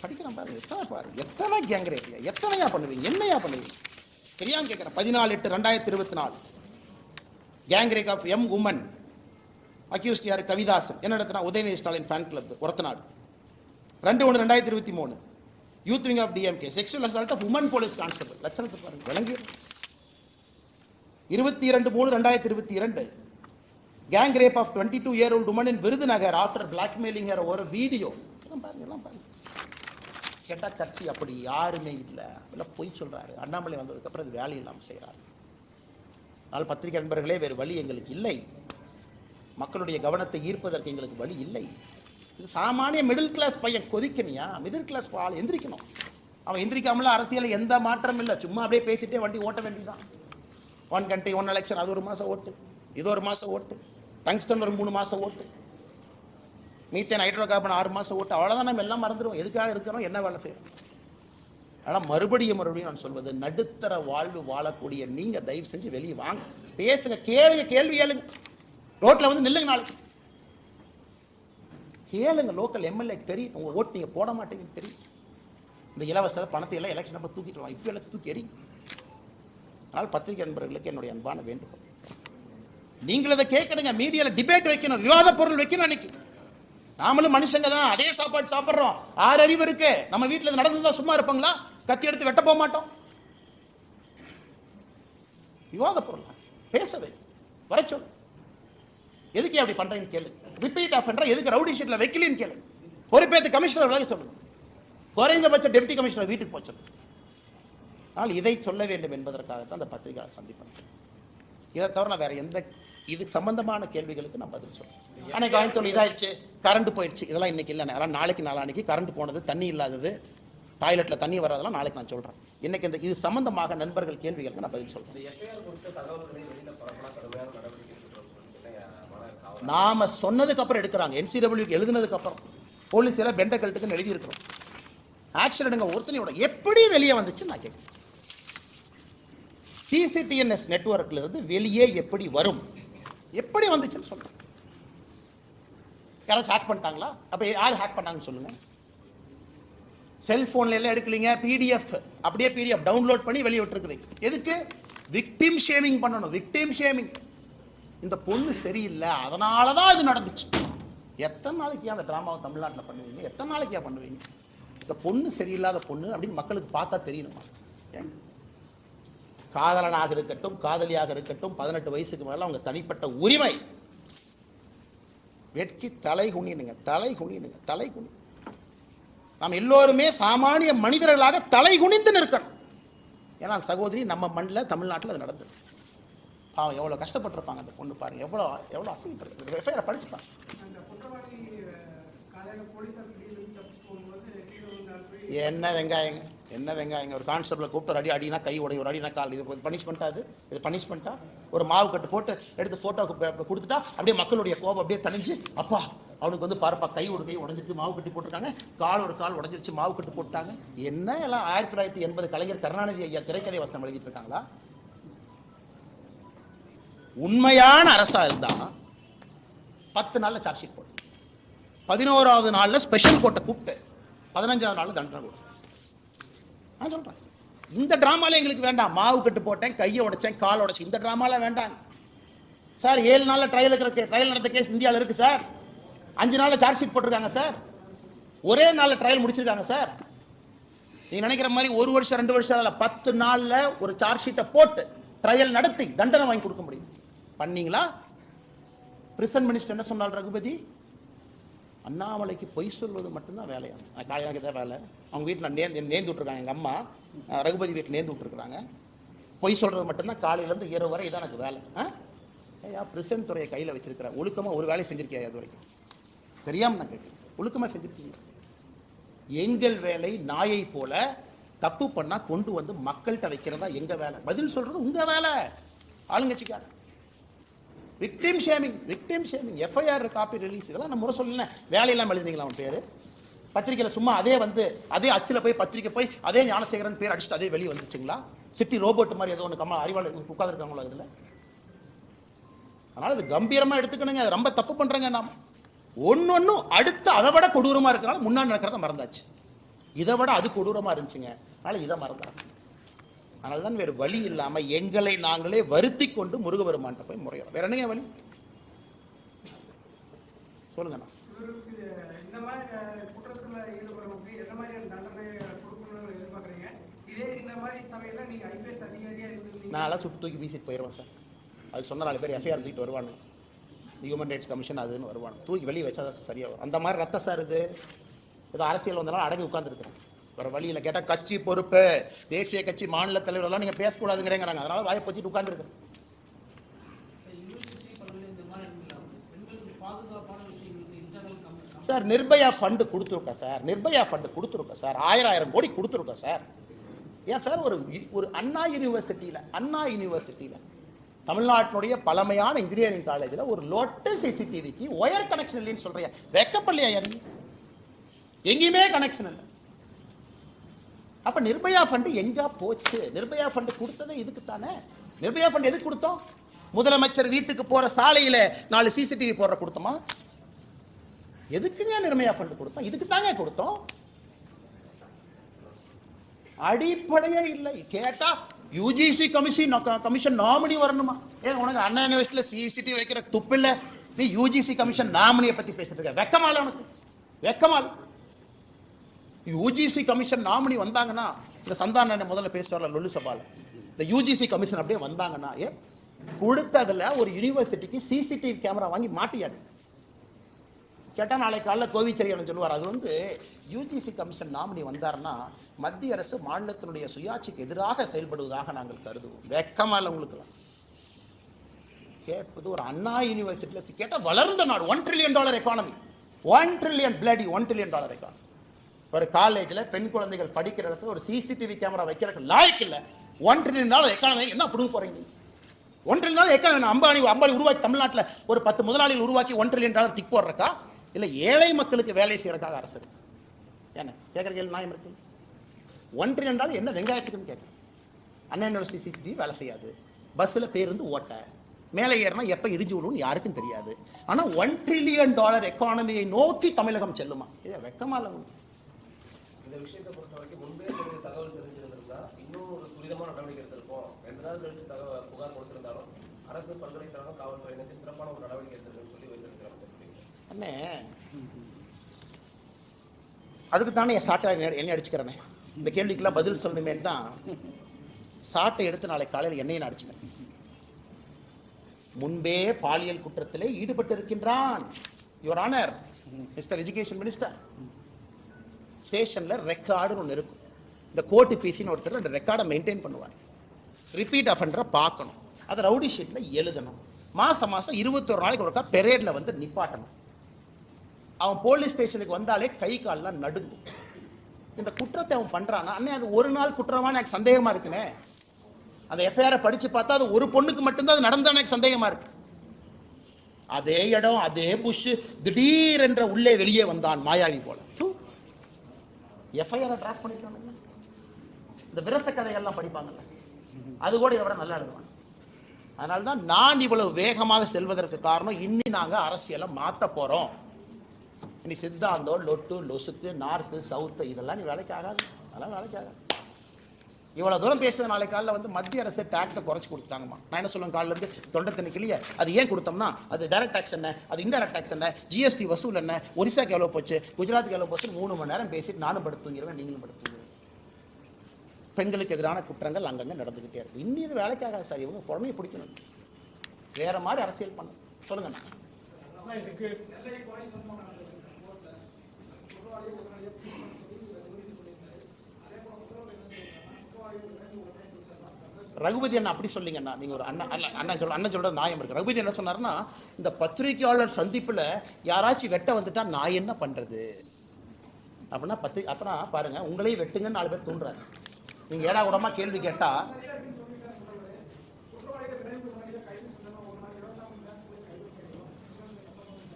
படிக்கிறோம் பாருங்க, எத்தனை கேங் ரேப், எத்தனையா பண்ணுவீங்க, என்னையா பண்ணுவீங்க? தெரியாம கேட்குறேன். 14/8/2024 gang rape of M woman accused யார்? கவிதாசன். என்ன நடத்தினா? Udhayanidhi Stalin fan club Orathanadu. 2/1/2023 youth wing of DMK sexual assault of woman police constable. லட்சணத்தை பாருங்க, விளங்கி. 22/3/2022 gang rape of 22-year-old woman in Virudhunagar after blackmailing her ஒரு வீடியோ. பாருங்க. கேட்டா கட்சி அப்படி யாருமே இல்லை, இல்லை பொய் சொல்றாரு. அண்ணாமலை வந்ததுக்கு அப்புறம் இது வேலை இல்லாமல் செய்யறாரு. ஆனால் பத்திரிகை நண்பர்களே, வேறு வழி எங்களுக்கு இல்லை. மக்களுடைய கவனத்தை ஈர்ப்பதற்கு எங்களுக்கு வழி இல்லை. இது சாமானிய மிடில் கிளாஸ் பையன் கொதிக்கணியா? மிடில் கிளாஸ் ஆள் எந்திரிக்கணும். அவன் எந்திரிக்காமல அரசியல் எந்த மாற்றம் இல்லை. சும்மா அப்படியே பேசிட்டே வண்டி ஓட்ட வேண்டியதான். 1 country 1 election, அது 1 மாதம் ஓட்டு, இது 1 மாதம் ஓட்டு, டங்ஸ்டன் ஒரு 3 மாதம் ஓட்டு, மீத்தேன் ஹைட்ரோ கார்பன் 6 மாதம் ஓட்டு. அவ்வளோதான். நம்ம எல்லாம் மறந்துடுவோம். எதுக்காக இருக்கிறோம், என்ன வேலை செய்யறோம். ஆனால் மறுபடியும் நான் சொல்வது, நடுத்தர வாழ்வு வாழக்கூடிய நீங்க தயவு செஞ்சு வெளியே வாங்க, பேசுங்க, கேள்வி கேளுங்க. ரோட்ல வந்து நில்லுங்க, நாளைக்கு கேளுங்க. லோக்கல் எம்எல்ஏ தெரியும் உங்க ஓட்டு நீங்க போட மாட்டீங்கன்னு தெரியும். இந்த இலவச பணத்தை எல்லாம் எலெக்ஷன் அப்போ தூக்கிட்டு இப்போ எல்லாம் தூக்கி எறி. ஆனால் பத்திரிகை நண்பர்களுக்கு என்னுடைய அன்பான வேண்டுகோள், நீங்கள் அதை கேட்கணுங்க. மீடியால டிபேட் வைக்கணும், விவாத பொருள் வைக்கணும். அன்னைக்கு நாமளும் மனுஷங்க தான், அதே சாப்பாடு சாப்பிட்றோம். 6 அறிவு இருக்கு. நம்ம வீட்டில் நடந்துதான் சும்மா இருப்பாங்களா? கத்தி எடுத்து வெட்ட போக மாட்டோம். விவாத பொருள் பேசவே வர சொல்லு. எதுக்கு அப்படி பண்றீங்கன்னு கேளு. ரிப்பீட் ஆஃபெண்டர் எதுக்கு ரவுடி ஷீட்ல வைக்கலின்னு கேளு. பொறுப்பேற்று கமிஷனர் விலக சொல்லுங்க. குறைந்தபட்ச டெப்டி கமிஷனர் வீட்டுக்கு போக சொல்லுங்க. ஆனால் இதை சொல்ல வேண்டும் என்பதற்காகத்தான் அந்த பத்திரிகை சந்திப்பேன். இதை தவிர நான் வேற எந்த இது சம்பந்தமான கேள்விகளுக்கு நான் பதில் சொல்றேன். அன்னைக்கு வாங்கி இதாயிடுச்சு, கரண்ட் போயிடுச்சு, இதெல்லாம் இன்னைக்கு இல்லை. அதெல்லாம் நாளைக்கு நாளானிக்கு கரண்ட் போனது, தண்ணி இல்லாதது, டாய்லெட்ல தண்ணி வராதெல்லாம் நாளைக்கு நான் சொல்றேன். இன்னைக்கு இந்த இது சம்பந்தமாக நண்பர்கள் கேள்விகளுக்கு நான் பதில் சொல்றேன். நாம சொன்னதுக்கு அப்புறம் எடுக்கிறாங்க. என்சிடபிள்யூக்கு எழுதுனதுக்கு அப்புறம் போலீஸ் எல்லாம் பெண்டகல்ட்டுக்கு எழுதி இருக்கிறோம். ஆக்ஷன் எடுங்க. ஒருத்தனையோட எப்படி வெளியே வந்துச்சு நான் கேட்கிறேன். சிசிடிஎன்எஸ் நெட்வொர்க்ல இருந்து வெளியே எப்படி வரும், எப்படி வந்துச்சுன்னு சொல்றேன். யாராச்சும் ஹேக் பண்ணிட்டாங்களா? அப்ப யார் ஹேக் பண்ணாங்கன்னு சொல்லுங்க. செல்போன்ல எல்லாம் எடுக்கலீங்க, பிடிஎஃப் அப்படியே பிடிஎஃப் டவுன்லோட் பண்ணி வெளியே விட்டுருக்கிறீங்க. எதுக்கு? விக்டிம் ஷேமிங் பண்ணணும். Victim shaming. இந்த பொண்ணு சரியில்லை, அதனாலதான் இது நடந்துச்சு. எத்தனை நாளைக்கு அந்த டிராமாவை தமிழ்நாட்டில் பண்ணுவீங்க? எத்தனை நாளைக்கா பண்ணுவீங்க? இந்த பொண்ணு சரியில்லாத பொண்ணு அப்படின்னு மக்களுக்கு பார்த்தா தெரியணுமா? காதலனாக இருக்கட்டும், காதலியாக இருக்கட்டும், 18 வயசுக்கு மேல அவங்க தனிப்பட்ட உரிமை. வெட்கி தலை குனினுங்க, தலை குனினுங்க, தலை குனி. நாம் எல்லோருமே சாமானிய மனிதர்களாக தலை குனிந்து நிற்கணும். ஏன்னா சகோதரி நம்ம மண்ணில் தமிழ்நாட்டில் அது நடந்தது. அவன் எவ்வளோ கஷ்டப்பட்டிருப்பாங்க அந்த பொண்ணு பாருங்க, எவ்வளோ எவ்வளோ அசிங்கப்பட்டு எஃப்ஐஆர் படிச்சுப்பாங்க. என்ன வெங்காயங்க, என்ன வெங்காயங்க. ஒரு கான்ஸ்டபிளை கூப்பிட்டு ஒரு அடி அடினா கை உடைய, ஒரு அடினா கால். இது பனிஷ்மெண்ட்டா? இது பனிஷ்மெண்ட்டா? ஒரு மாவு கட்டு போட்டு எடுத்து போட்டோ கொடுத்துட்டா அப்படியே மக்களுடைய கோபம் அப்படியே தணிஞ்சு, அப்பா அவனுக்கு வந்து பாருப்பா கை ஒரு கை உடஞ்சிருச்சு, மாவு கட்டி போட்டிருக்காங்க, கால் ஒரு கால் உடஞ்சிருச்சு, மாவு கட்டு போட்டாங்க. என்ன எல்லாம் 1980 கலைஞர் கருணாநிதி ஐயா திரைக்கதை வசனம் எழுதிட்டு இருக்காங்களா? உண்மையான அரசா இருந்தா 10 நாள்ல சார்ஜ் ஷீட் போடு, 11வது நாள்ல ஸ்பெஷல் கோர்ட்டை கூப்பிட்டு 15வது நாள்ல தண்டனை கொடு. நான் சொல்றேன், இந்த டிராமால எங்களுக்கு வேண்டாம். மாவு கட்டு போட்டேன், கையை உடைச்சேன், கால் உடைச்சேன், இந்த டிராமால வேண்டாம் சார். 7 நாள்ல ட்ரையல் நடந்த கேஸ் இந்தியாவில் இருக்கு சார். 5 நாள்ல சார்ஜ் ஷீட் போட்டிருக்காங்க சார். ஒரே நாள்ல ட்ரையல் முடிச்சிருக்காங்க சார். நீ நினைக்கிற மாதிரி 1 வருஷம் 2 வருஷம் இல்ல, 10 நாள்ல ஒரு சார்ஜ் ஷீட்டை போட்டு ட்ரையல் நடத்தி தண்டனை வாங்கி கொடுக்க முடியும். பண்ணீங்களா? பிரிசன் மினிஸ்டர் என்ன சொன்னார் ரகுபதி? அண்ணாமலைக்கு பொய் சொல்வது மட்டும்தான் வேலையா? காலையாக தான் வேலை. அவங்க வீட்டில் நேர்ந்து விட்டுருக்காங்க. எங்கள் அம்மா ரகுபதி வீட்டில் நேர்ந்து விட்டுருக்குறாங்க. பொய் சொல்கிறது மட்டும்தான் காலையிலேருந்து இரவு வரை இதான் எனக்கு வேலை. ஏயா பிரிசன் துறையை கையில் வச்சிருக்கிற, ஒழுக்கமாக ஒரு வேலையை செஞ்சிருக்கியா? அது வரைக்கும் தெரியாமல் நான் கேட்குறேன். ஒழுக்கமாக செஞ்சிருக்கீங்க. எங்கள் வேலை நாயை போல தப்பு பண்ணா கொண்டு வந்து மக்கள்கிட்ட வைக்கிறதா எங்க வேலை. பதில் சொல்றது உங்க வேலை. ஆளுங்கட்சிக்கார victim shaming, victim shaming, FIR copy release, இதெல்லாம் நம்ம முறை சொல்லல. வேலையெல்லாம் எழுதுனீங்களா அவன் பேரு பத்திரிகையில்? சும்மா அதே வந்து அதே அச்சில் போய் பத்திரிக்கை போய் அதே ஞானசேகரன் பேர் அடிச்சுட்டு அதே வெளியே வந்துச்சுங்களா? சிட்டி ரோபோட் மாதிரி ஏதோ ஒன்று கம்மா அறிவாளர் உட்காந்துருக்காங்களோ இதில். அதனால இது கம்பீரமா எடுத்துக்கணுங்க. ரொம்ப தப்பு பண்றேங்க. நாம் ஒன்னொன்னும் அடுத்து அதை விட கொடூரமா இருக்கனால முன்னாடி நடக்கிறத மறந்தாச்சு. இதை விட அது கொடூரமா இருந்துச்சுங்க. அதனால இதை மறந்துறாங்க. அதனால தான் வேறு வழி இல்லாமல் எங்களை நாங்களே வருத்தி கொண்டு முருகபெருமான்கிட்ட போய் முறைகிறோம். வேற என்னங்க வழி சொல்லுங்கண்ணா? நான் எல்லாம் சுட்டு தூக்கி வீசிட்டு போயிடுவேன் சார். அது சொன்ன 4 பேர் எஃப்ஐஆர் தூக்கிட்டு வருவாங்க, ஹியூமன் ரைட்ஸ் கமிஷன் அதுன்னு வருவாங்க, தூக்கி வெளியே வச்சா தான் சரியாக வரும். அந்த மாதிரி ரத்த சார் இது ஏதோ அரசியல் வந்தாலும் அடங்கி உட்காந்துருக்குறேன். வேறு வழியில் கேட்டால் கட்சி பொறுப்பு, தேசிய கட்சி மாநில தலைவரெல்லாம் நீங்கள் பேசக்கூடாதுங்கிறேங்கிறாங்க. அதனால் வாயை பற்றிட்டு உட்காந்துருக்குறேன். சார் நிர்பயா ஃபண்டு கொடுத்துருக்கோம் சார், நிர்பயா ஃபண்டு கொடுத்துருக்கோம் சார், 1000 கோடி கொடுத்துருக்கோம் சார். ஏன் சார் ஒரு அண்ணா யூனிவர்சிட்டியில் தமிழ்நாட்டினுடைய பழமையான இன்ஜினியரிங் காலேஜில் ஒரு லோட்டஸ் சிசிடிவிக்கு ஒயர் கனெக்ஷன் இல்லைன்னு சொல்றியா? வெக்கப்படலையா? யாரு எங்கேயுமே கனெக்ஷன் இல்லை. அப்ப நிர்பயா ஃபண்டு எங்க போச்சு? நிர்பயா ஃபண்டு கொடுத்ததே இதுக்கு தானே. நிர்பயா ஃபண்டு எதுக்கு கொடுத்தோம்? முதலமைச்சர் வீட்டுக்கு போற சாலையில 4 சிசிடிவி போடுற கொடுத்தோமா? எதுக்குங்க நிர்பயா ஃபண்டு கொடுத்தோம்? இதுக்கு தாங்க கொடுத்தோம். அடிப்படையே இல்லை. கேட்டா யூஜிசி கமிஷன் நாமினி வரணுமா? ஏன் உனக்கு அண்ணா யூனிவர்சிட்டியில் சிசிடிவி வைக்கிற துப்பு இல்லை, நீ யூஜிசி கமிஷன் நாமினியை பத்தி பேசிட்டு இருக்க? வெக்கமால உனக்கு? வெக்கமால? யூஜிசி கமிஷன் நாமினி வந்தாங்கன்னா, இந்த சந்தான முதல்ல பேசுவார்ல லொல்லு சபால, இந்த யூஜிசி கமிஷன் அப்படியே வந்தாங்கன்னா, ஏன் கொடுத்ததுல ஒரு யூனிவர்சிட்டிக்கு சிசிடிவி கேமரா வாங்கி மாட்டியாடு கேட்டா நாளைக்கு காலைல கோவிச்செழியன் சொல்லுவார். அது யூஜிசி கமிஷன் நாமினி வந்தாருன்னா மத்திய அரசு மாநிலத்தினுடைய சுயாட்சிக்கு எதிராக செயல்படுவதாக நாங்கள் கருதுவோம். வெக்கமால உங்களுக்குலாம் கேட்பது. ஒரு அண்ணா யூனிவர்சிட்டியில் கேட்டா வளர்ந்த நாடு, $1 trillion எக்கானமி, $1 trillion எக்கானமி. ஒரு காலேஜில் பெண் குழந்தைகள் படிக்கிற இடத்துல ஒரு சிசிடிவி கேமரா வைக்கிறதுக்கு லாய்க்கு இல்லை. $1 trillion எக்கானமி என்ன பிடுங்க போறீங்க? $1 trillion எக்கானமி அம்பானி உருவாக்கி தமிழ்நாட்டில் ஒரு 10 முதலாளிகள் உருவாக்கி $1 trillion டிக் போடுறக்கா இல்லை ஏழை மக்களுக்கு வேலை செய்யறதுக்காக அரசு? என்ன கேட்குற கேள்வி நியாயம் இருக்கு? $1 trillion என்ன வெங்காயத்துக்குன்னு கேட்குறேன். அண்ணா யூனிவர்சிட்டி சிசிடிவி வேலை செய்யாது, பஸ்ஸில் பேருந்து ஓட்ட, மேலே ஏறினா எப்போ இடிஞ்சு விடுன்னு யாருக்கும் தெரியாது. ஆனால் $1 trillion எக்கானமியை நோக்கி தமிழகம் செல்லுமா? இதை வெக்கமா இல்லை? இந்த விஷயத்தை பொறுத்த வரைக்கும் முன்பே தகவல் தெரிஞ்சிருந்திருந்தா இன்னும் ஒரு துரிதமான நடவடிக்கை எடுத்திருப்போம். 2 நாள் கழிச்சு புகார் கொடுத்திருந்தாலும் அரசு பல்கலைக்கழகம் காவல்துறையினருக்கு சிறப்பான ஒரு நடவடிக்கை எடுத்திருக்குன்னு சொல்லி வைத்திருக்கிறாங்க. அண்ணே அதுக்கு தானே சாட்டை என்ன அடிச்சுக்கிறேனே, இந்த கேள்விக்கெல்லாம் பதில் சொல்லணுமே தான் சாட்டை எடுத்து நாளை காலையில் என்னையும் அடிச்சுக்கிறேன். முன்பே பாலியல் குற்றத்திலே ஈடுபட்டு இருக்கின்றான் your honour mister education minister. ஸ்டேஷனில் ரெக்கார்டுன்னு ஒன்று இருக்கும். இந்த கோர்ட்டு பிசின்னு ஒருத்தர் அந்த ரெக்கார்டை மெயின்டைன் பண்ணுவார். ரிப்பீட் அஃபெண்டரை பார்க்கணும், அதை ரவுடி ஷீட்டில் எழுதணும். மாதம் 21 நாளைக்கு ஒருக்கா பெரேடில் நிப்பாட்டணும். அவன் போலீஸ் ஸ்டேஷனுக்கு வந்தாலே கை கால்லாம் நடுங்கும். இந்த குற்றத்தை அவன் பண்ணுறான்னா, அண்ணே அது ஒரு நாள் குற்றமான எனக்கு சந்தேகமாக இருக்குனே. அந்த எஃப்ஐஆரை படித்து பார்த்தா அது ஒரு பொண்ணுக்கு மட்டும்தான் அது நடந்தால் எனக்கு சந்தேகமாக இருக்கு. அதே இடம் அதே புஷ் திடீர் என்ற உள்ளே வெளியே வந்தான் மாயாவி போல. எஃப்ஐஆரை டிராஃப்ட் பண்ணிருக்காங்க. இந்த விரச கதைகள்லாம் படிப்பாங்கல்ல, அது கூட இதை விட நல்லா எழுதுவாங்க. அதனால தான் நான் இவ்வளவு வேகமாக செல்வதற்கு காரணம், இன்னி நாங்கள் அரசியலை மாற்ற போகிறோம். இனி சித்தாந்தம் லொட்டு லொசுக்கு நார்த்து சவுத்து இதெல்லாம் நீ வேலைக்கு ஆகாது, அதெல்லாம் வேலைக்கு ஆகாது. இவ்வளோ தூரம் பேசுவேன். நாளை காலையில் மத்திய அரசு டேக்ஸை குறைச்சி கொடுத்துட்டாங்கம்மா. நான் என்ன சொல்லுவேன், காலிலேருந்து தொண்டை தண்ணி கிளிய அது ஏன் கொடுத்தோம்னா, அது டைரக்ட் டேக்ஸ் என்ன, அது இன்டைரக்ட் டேக்ஸ் என்ன, ஜிஎஸ்டி வசூல் என்ன, ஒரிசாக்கு எவ்வளோ போச்சு, குஜராத்துக்கு எவ்வளோ போச்சு, 3 மணி நேரம் பேசிட்டு நானும் படுத்து தூங்கிடுவேன், நீங்களும் படுத்து தூங்கிடுவேன். பெண்களுக்கு எதிரான குற்றங்கள் அங்கங்கே நடந்துக்கிட்டே இருக்கு. இன்னும் இது வேலைக்காக சார், இவங்க புறமையை பிடிக்கணும், வேற மாதிரி அரசியல் பண்ண சொல்லுங்கண்ணா. ரகுபதி அண்ணா அப்படி சொல்லிங்கண்ணா, நீங்கள் ஒரு அண்ணன் சொல்ற நியாயம் இருக்கு. ரகுபதி என்ன சொன்னார்னா, இந்த பத்திரிகையாளர் சந்திப்பில் யாராச்சும் வெட்ட வந்துட்டா நான் என்ன பண்ணுறது அப்படின்னா அப்புறம் பாருங்க, உங்களையும் வெட்டுங்கன்னு 4 பேர் தூண்டுறாரு. நீங்கள் ஏடா கூடமா கேள்வி கேட்டா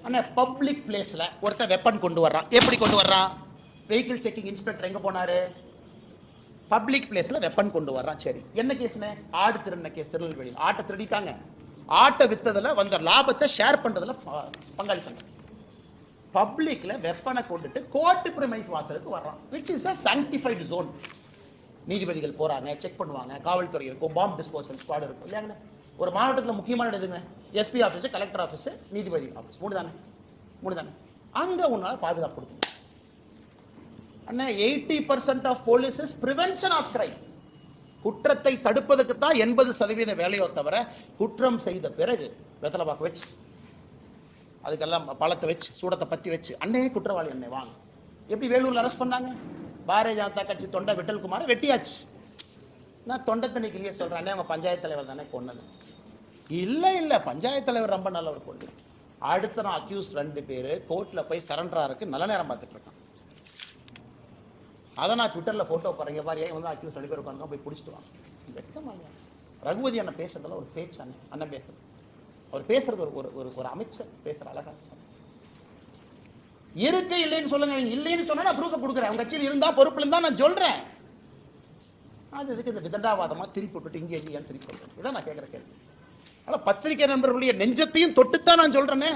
அண்ணா பப்ளிக் பிளேஸில் ஒருத்தர் வெப்பன் கொண்டு வர்றான். எப்படி கொண்டு வர்றான்? வெஹிக்கிள் செக்கிங் இன்ஸ்பெக்டர் எங்கே போனார்? பப்ளிக் பிளேஸில் வெப்பன் கொண்டு வர்றான். சரி, என்ன கேஸ்னே? ஆடு திருடின கேஸ். திருநெல்வேலியில் ஆட்டை திருடிட்டாங்க. ஆட்டை விற்றதில் வந்த லாபத்தை ஷேர் பண்ணுறதுல பங்காளி சங்கம். பப்ளிக்கில் வெப்பனை கொண்டுட்டு கோர்ட்டு பிரிமைஸ் வாசலுக்கு வர்றான், which is a sanctified zone. நீதிபதிகள் போறாங்க, செக் பண்ணுவாங்க, காவல்துறை இருக்கும், பாம்பு டிஸ்போசல் ஸ்குவாட் இருக்கும் இல்லையாங்கண்ணே. ஒரு மாவட்டத்தில் முக்கியமான எதுங்க? எஸ்பி ஆஃபீஸ், கலெக்டர் ஆஃபீஸ், நீதிபதி ஆஃபீஸ், மூணு தானே. அங்க உன்னால பாதுகாப்பு கொடுக்கணும் அண்ணா. 80% of police is prevention of crime. குற்றத்தை தடுப்பதற்கு தான் 80% வேலையோ தவிர, குற்றம் செய்த பிறகு வெத்தலை பாக்கு வச்சு, அதுக்கெல்லாம் பழத்தை வச்சு, சூடத்தை பத்தி வச்சு, அண்ணே குற்றவாளி அண்ணே வாங்க. எப்படி வேலூர்ல அரெஸ்ட் பண்ணாங்க? பாரதிய ஜனதா கட்சி தொண்டை விட்டல்குமார வெட்டியாச்சு. நான் தொண்டை தண்ணிக்கிலேயே சொல்றேன், அண்ணே அவங்க பஞ்சாயத்து தலைவர் தானே கொன்னது. இல்ல பஞ்சாயத்து தலைவர் ரொம்ப நல்லவர் கொண்டு. அடுத்த நான் அக்யூஸ் 2 பேர் கோர்ட்ல போய் சரண்டரா இருக்கு, நல்ல நேரம் பார்த்துட்டு இருக்கான். அதை நான் ட்விட்டர்ல போட்டோ போறேங்க பாரு, வந்து அக்யூஸ் 2 பேர் உட்காந்து போய் பிடிச்சிட்டு வாங்க. வெட்கமாங்க. ரகுபதி அண்ணன் பேசுறதுல ஒரு பேச்சு, அண்ணன் பேசுறது, அவர் பேசுறது ஒரு அமைச்சர் பேசுற அழகா இருக்கு. இல்லைன்னு சொல்லுங்க, இல்லைன்னு சொன்னா நான் ப்ரூஃப் கொடுக்குறேன். அவங்க கட்சியில் இருந்தா பொறுப்புல இருந்தா நான் சொல்றேன். அது இதுக்கு இந்த விதண்டாவாதமா திருப்பி விட்டுட்டு இங்கே ஏன் திருப்பி சொல்றேன்? இதான் நான் கேட்கிற கேள்வி. ஆனால் பத்திரிகை நண்பர்களுடைய நெஞ்சத்தையும் தொட்டுத்தான் நான் சொல்றேனே.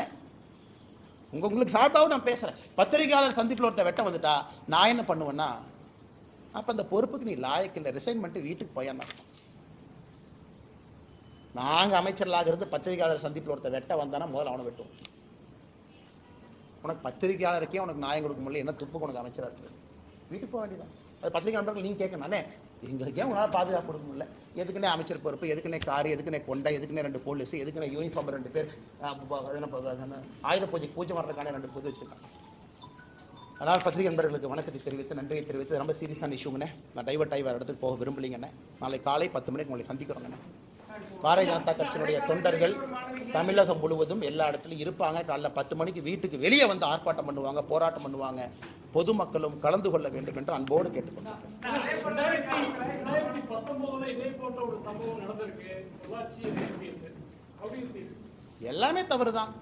உங்களுக்கு சார்பாகவும் நான் பேசுறேன். பத்திரிகையாளர் சந்திப்பில் ஒருத்த வெட்ட வந்துட்டா நான் என்ன பண்ணுவேன்னா, அப்ப அந்த பொறுப்புக்கு நீ லாயக்கு இல்லை, ரிசைன் பண்ணிட்டு வீட்டுக்கு போயான்னா. நாங்க அமைச்சர்களாக இருந்து பத்திரிகையாளர் சந்திப்பில் ஒருத்த வெட்ட வந்தானா முதல்ல அவனை வெட்டுவோம். உனக்கு பத்திரிகையாளருக்கே உனக்கு நியாயம் கொடுக்க முடியல, என்ன துப்பு உனக்கு அமைச்சராக இருக்கு? வீட்டுக்கு போக வேண்டியதான். அது பத்திரிகை நண்பர்கள் நீங்க கேட்கணும், அண்ணே எங்களுக்கே உங்களால் பாதுகாப்பு கொடுக்க முடியல, எதுக்குன்னே அமைச்சர் பொறுப்பு, எதுக்குன்னே கார், எதுக்குன்னே கொண்டை, எதுக்குன்னே 2 போலீஸ், எதுக்குன்னே யூனிஃபார்ம் 2 பேர், ஆயுத பூஜைக்கு பூஜை பண்ணுறதுக்கான 2 பொது வச்சிருக்காங்க. அதனால் பத்திரிகை நண்பர்களுக்கு வணக்கத்தை தெரிவித்து, நன்றியை தெரிவித்து, ரொம்ப சீரியஸான இஷ்யூங்கண்ணே. நான் டைவர்ட் ஆகி வேறு இடத்துக்கு போக விரும்பலிங்கண்ணே. நாளை காலை 10 மணிக்கு உங்களை சந்திக்கிறோங்கண்ணே. பாரதிய ஜனதா கட்சியினுடைய தொண்டர்கள் தமிழகம் முழுவதும் எல்லா இடத்துலையும் இருப்பாங்க. காலைல 10 மணிக்கு வீட்டுக்கு வெளியே வந்து ஆர்ப்பாட்டம் பண்ணுவாங்க, போராட்டம் பண்ணுவாங்க. பொதுமக்களும் கலந்து கொள்ள வேண்டும் என்று அன்போடு கேட்டுக்கொண்டார். எல்லாமே தவறுதான்.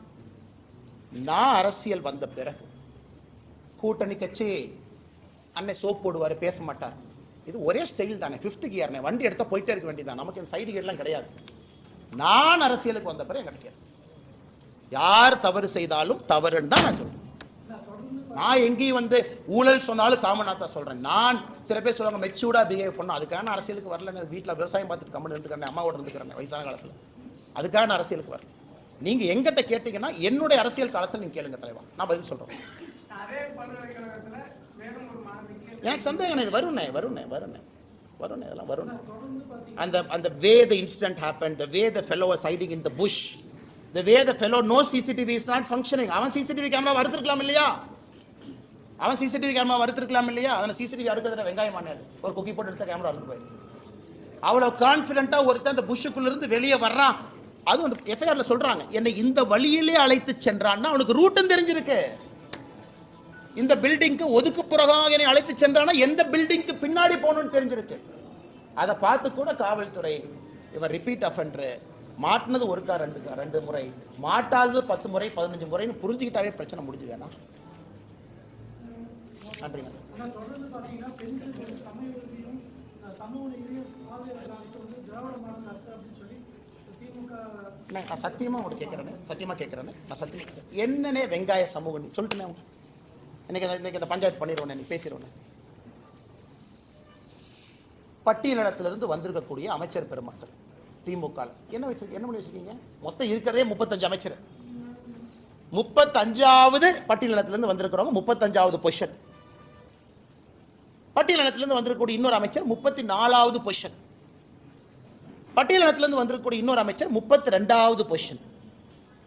நான் அரசியல் வந்த பிறகு கூட்டணி கட்சி அன்னை சோப் போடுவார், பேச மாட்டார். இது ஒரே ஸ்டைல் தானே, 5th கியர்னே, வண்டி எடுத்தா போயிட்டே இருக்க வேண்டியதான். நமக்கு இந்த சைடு கியர்லாம் கிடையாது. நான் அரசியலுக்கு வந்த பிறகு கிடைக்காது. யார் தவறு செய்தாலும் தவறுன்னு தான் நான் சொல்றேன். நான் எங்கேயும் வந்து ஊழல் சொன்னாலும் காமனாக தான் சொல்றேன். நான் சில பேர் சொல்லுவாங்க மெச்சூர்டா பிஹேவ் பண்ணணும், அதுக்காக நான் அரசியலுக்கு வரல. வீட்டில் விவசாயம் பார்த்துட்டு கம்மன் இருந்துக்கிறேன், அம்மாவோட இருந்துக்கிறேன் வயசான காலத்தில். அதுக்காக நான் அரசியலுக்கு வரல. நீங்க எங்கிட்ட கேட்டீங்கன்னா என்னுடைய அரசியல் காலத்தில் நீங்க கேளுங்க தலைவா, நான் பதில் சொல்றேன். எனக்கு சந்தேகம் இது வரும்னே அதெல்லாம் வரும். அந்த way the incident happened, the way the fellow was hiding in the bush, the way the fellow knows CCTV is not functioning. அவன் CCTV கேமரா வருத்திருக்கலாம் இல்லையா? அதனால CCTV அடுக்கிறதுல வெங்காயம் ஆனாரு, ஒரு குக்கி போட்டு எடுத்த கேமரா அறுத்து போய் அவ்வளவு கான்ஃபிடென்ட்டா ஒருத்தன் அந்த புஷ்ஷுக்குள்ள இருந்து வெளியே வர்றான். அது வந்து எஃப்ஐஆர்ல சொல்றாங்க, என்னை இந்த வழியிலே அழைத்து சென்றான்னா அவனுக்கு ரூட்டும் தெரிஞ்சிருக்கு. இந்த பில்டிங்க்கு ஒதுக்குப்புறமாக என்னை அழைத்து சென்றானா எந்த பில்டிங்க்கு பின்னாடி போகணும்னு தெரிஞ்சிருக்கு. அதை பார்த்து கூட காவல்துறை இவன் ரிப்பீட் அஃபெண்டர், மாட்டினது ஒருக்கா 2 முறை, மாட்டாதது 10 முறை 15 முறைன்னு புரிஞ்சுக்கிட்டாவே பிரச்சனை முடிஞ்சுதானா? நன்றிங்க. நான் சத்தியமா உங்களுக்கு கேட்கிறேன், நான் சத்தியமா என்னன்னே வெங்காய சமூகம் சொல்லிட்டு இன்னைக்கு இந்த பஞ்சாயத்து பண்ணிடுவோம், நீ பேசிடுவோம். பட்டியலிடத்திலிருந்து வந்திருக்கக்கூடிய அமைச்சர் பெருமக்கள் திமுக என்ன பண்ணி வச்சிருக்கீங்க? மொத்தம் இருக்கிறதே 35 அமைச்சர். 35வது பட்டியலிடத்திலிருந்து வந்திருக்கிறவங்க 35வது பொசிஷன். பட்டியலிடத்திலிருந்து வந்திருக்கக்கூடிய இன்னொரு அமைச்சர் 34வது பொசிஷன். பட்டியலிடத்திலிருந்து வந்திருக்கக்கூடிய இன்னொரு அமைச்சர் 32வது பொசிஷன்.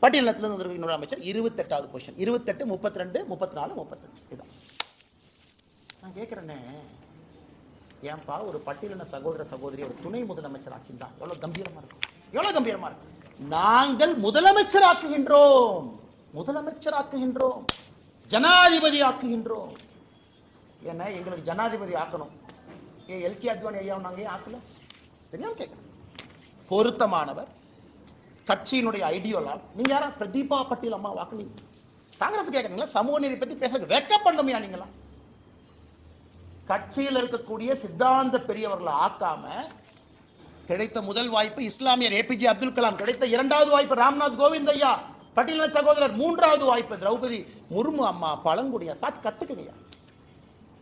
பட்டியலிடத்திலிருந்து வந்திருக்க இன்னொரு அமைச்சர் 28வது பொசிஷன். 28, 32, 34, 35 இதான். நான் கேட்கிறேன்னே, ஏன்பா ஒரு பட்டியலின சகோதர சகோதரி ஒரு துணை முதலமைச்சர் ஆக்கின்றா எவ்வளவு கம்பீரமா இருக்கும். நாங்கள் முதலமைச்சர் ஆக்குகின்றோம், ஜனாதிபதி ஆக்குகின்றோம். ஏன்னா எங்களுக்கு ஜனாதிபதி ஆக்கணும், எல்கே அத்வானி ஐயா நாங்க ஏன் ஆக்கல தெரியாம கேட்கிறேன். பொருத்தமானவர், கட்சியினுடைய ஐடியோலா. நீங்க யாரா பிரதீபா பட்டீல் அம்மா வாக்குனீங்க? காங்கிரஸ் கேட்கறீங்களா? சமூக நீதி பத்தி பேசுறது வெட்கப்படணுமையா? நீங்களா கட்சியில் இருக்கக்கூடிய சித்தாந்த பெரியவர்களை ஆக்காம, கிடைத்த முதல் வாய்ப்பு இஸ்லாமியர் ஏபிஜே அப்துல் கலாம், கிடைத்த 2வது வாய்ப்பு ராம்நாத் கோவிந்த் ஐயா பட்டியலின சகோதரர், 3வது வாய்ப்பு திரௌபதி முர்மு அம்மா பழங்குடியா. பார்த்து கத்துக்குங்கய்யா.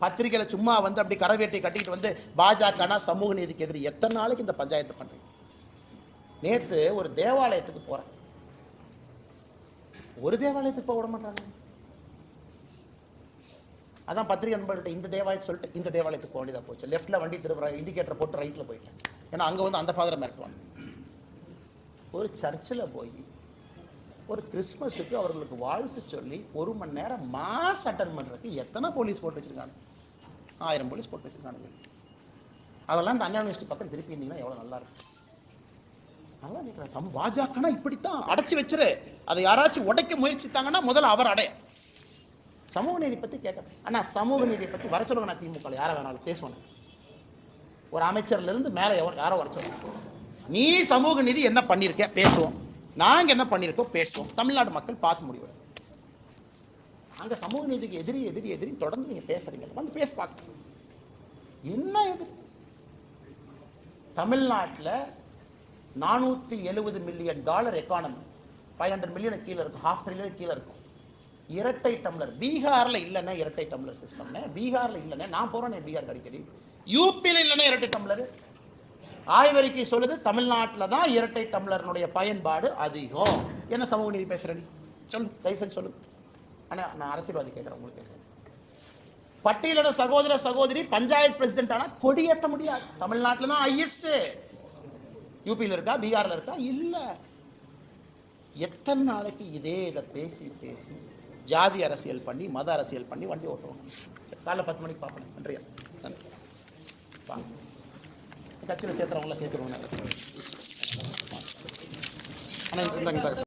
பத்திரிகையில சும்மா வந்து அப்படி கரவேட்டை கட்டிக்கிட்டு வந்து பாஜகனா சமூக நீதிக்கு எதிரி. எத்தனை நாளைக்கு இந்த பஞ்சாயத்து பண்றீங்க? நேத்து ஒரு தேவாலயத்துக்கு போறேன், ஒரு தேவாலயத்துக்கு போக விட மாட்டாங்க. அதான் பத்திரிகை நண்பர்கள்ட்ட இந்த தேவாலயத்தை சொல்லிட்டு இந்த தேவாலயத்துக்கு போக வேண்டியதாக போச்சு. லெஃப்ட்ல வண்டி திருப்புற இண்டிகேட்டர் போட்டு ரைட்ல போயிட்டேன். ஏன்னா அங்கே வந்து அந்த ஃபாதரை மிரட்டுவாங்க. ஒரு சர்ச்சில் போய் ஒரு கிறிஸ்மஸுக்கு அவர்களுக்கு வாழ்த்து சொல்லி 1 மணி நேரம் மாஸ் அட்டன் பண்ணுறதுக்கு எத்தனை போலீஸ் போட்டு வச்சிருக்காங்க? 1000 போலீஸ் போட்டு வச்சிருக்காங்க. அதெல்லாம் இந்த அண்ணா யூனிவர்சிட்டி பக்கம் திருப்பி இருந்தீங்கன்னா எவ்வளோ நல்லா இருக்கும். நல்லா கேட்குறேன். பாஜகனா இப்படித்தான் அடைச்சி வச்சிரு. அதை யாராச்சும் உடைக்க முயற்சித்தாங்கன்னா முதல்ல அவர் அடைய. சமூக நீதி பற்றி கேட்குறேன். ஆனால் சமூக நீதியை பற்றி வர சொல்லுங்க. நான் திமுக யாரை வேணாலும் பேசுவேன். ஒரு அமைச்சர்லேருந்து மேலே யாரோ வர சொல்லுங்க. நீ சமூக நீதி என்ன பண்ணியிருக்க பேசுவோம், நாங்கள் என்ன பண்ணியிருக்கோம் பேசுவோம். தமிழ்நாடு மக்கள் பார்த்து முடிவு. அங்கே சமூக நீதிக்கு எதிரி எதிரி எதிரி தொடர்ந்து நீங்கள் பேசுறீங்க. வந்து பேச பார்க்க என்ன எதிரி? தமிழ்நாட்டில் $470 மில்லியன் எக்கானமி, 500 மில்லியன் கீழே இருக்கும், $500 பில்லியன் கீழே இருக்கும். இரட்டை டம்ளர் பீகார்ல இல்லைன்னா இரட்டை டம்ளர் சிஸ்டம், பீகார்ல இல்லைன்னா நான் போறேன் பீகார் அடிக்கடி, யூபியில் இல்லைன்னா இரட்டை டம்ளர். ஆய்வறிக்கை சொல்லுது தமிழ்நாட்டில் தான் இரட்டை டம்ளர்னுடைய பயன்பாடு அதிகம். என்ன சமூக நீதி பேசுற நீ? சொல்லு, தயவுசெய்து சொல்லு. ஆனா நான் அரசியல்வாதி கேட்கிறேன், உங்களுக்கு கேட்கிறேன். பட்டியலிட சகோதர சகோதரி பஞ்சாயத்து பிரசிடென்ட் ஆனா கொடியேற்ற முடியாது. தமிழ்நாட்டில் தான் ஹையஸ்ட். யூபியில் இருக்கா, பீகார்ல இருக்கா? இல்ல. எத்தனை நாளைக்கு இதை பேசி பேசி ஜாதி அரசியல் பண்ணி மத அரசியல் பண்ணி வண்டி ஓட்டுவாங்க. காலைல 10 மணிக்கு பார்ப்பேன். நன்றியா, நன்றி. கட்சியில் சேர்த்துறவங்கள சேர்த்துருவோம்.